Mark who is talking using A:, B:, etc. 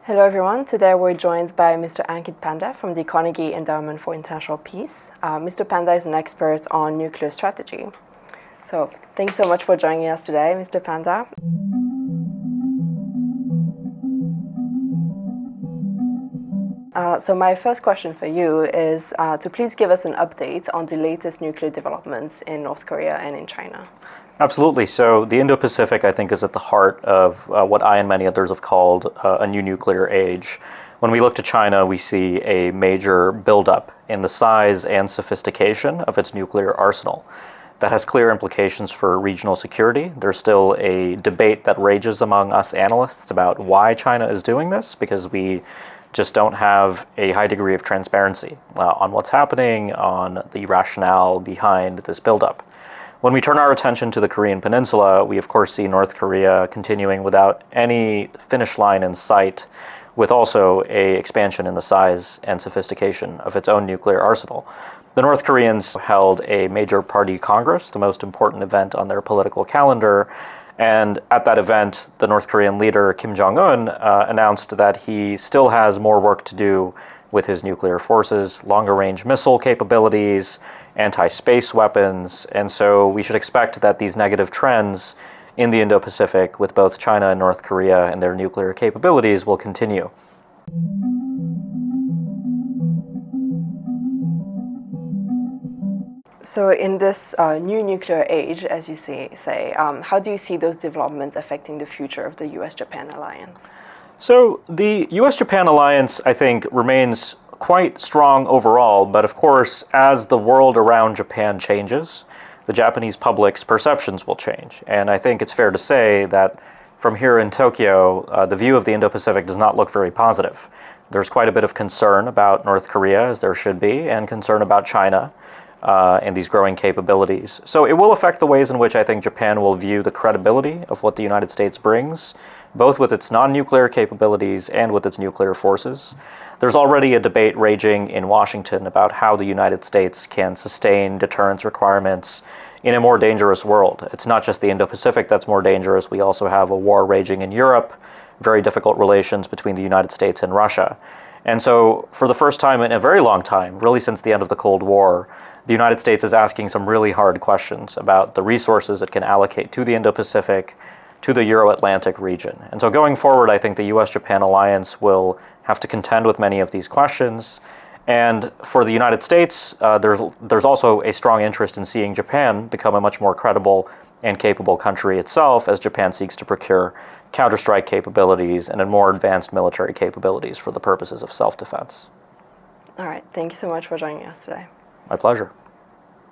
A: Hello everyone, today we're joined by Mr. Ankit Panda from the Carnegie Endowment for International Peace. Mr. Panda is an expert on nuclear strategy. So thanks so much for joining us today, Mr. Panda. So my first question for you is to please give us an update on the latest nuclear developments in North Korea and in China.
B: Absolutely. So the Indo-Pacific, I think, is at the heart of what I and many others have called a new nuclear age. When we look to China, we see a major buildup in the size and sophistication of its nuclear arsenal. That has clear implications for regional security. There's still a debate that rages among us analysts about why China is doing this, because we just don't have a high degree of transparency on what's happening, on the rationale behind this buildup. When we turn our attention to the Korean Peninsula, we of course see North Korea continuing without any finish line in sight, with also an expansion in the size and sophistication of its own nuclear arsenal. The North Koreans held a major party congress, the most important event on their political calendar, and at that event, the North Korean leader Kim Jong-un announced that he still has more work to do with his nuclear forces, longer-range missile capabilities, anti-space weapons, and so we should expect that these negative trends in the Indo-Pacific with both China and North Korea and their nuclear capabilities will continue.
A: So in this new nuclear age, as you say, how do you see those developments affecting the future of the US-Japan alliance?
B: So the US-Japan alliance, I think, remains quite strong overall, but of course, as the world around Japan changes, the Japanese public's perceptions will change. And I think it's fair to say that from here in Tokyo, the view of the Indo-Pacific does not look very positive. There's quite a bit of concern about North Korea, as there should be, and concern about China and these growing capabilities. So it will affect the ways in which I think Japan will view the credibility of what the United States brings, both with its non-nuclear capabilities and with its nuclear forces. There's already a debate raging in Washington about how the United States can sustain deterrence requirements in a more dangerous world. It's not just the Indo-Pacific that's more dangerous. We also have a war raging in Europe, very difficult relations between the United States and Russia. And so for the first time in a very long time, really since the end of the Cold War, the United States is asking some really hard questions about the resources it can allocate to the Indo-Pacific, to the Euro-Atlantic region. And so going forward, I think the US-Japan alliance will have to contend with many of these questions. And for the United States, there's also a strong interest in seeing Japan become a much more credible and capable country itself as Japan seeks to procure counter-strike capabilities and more advanced military capabilities for the purposes of self-defense.
A: All right, thank you so much for joining us today.
B: My pleasure.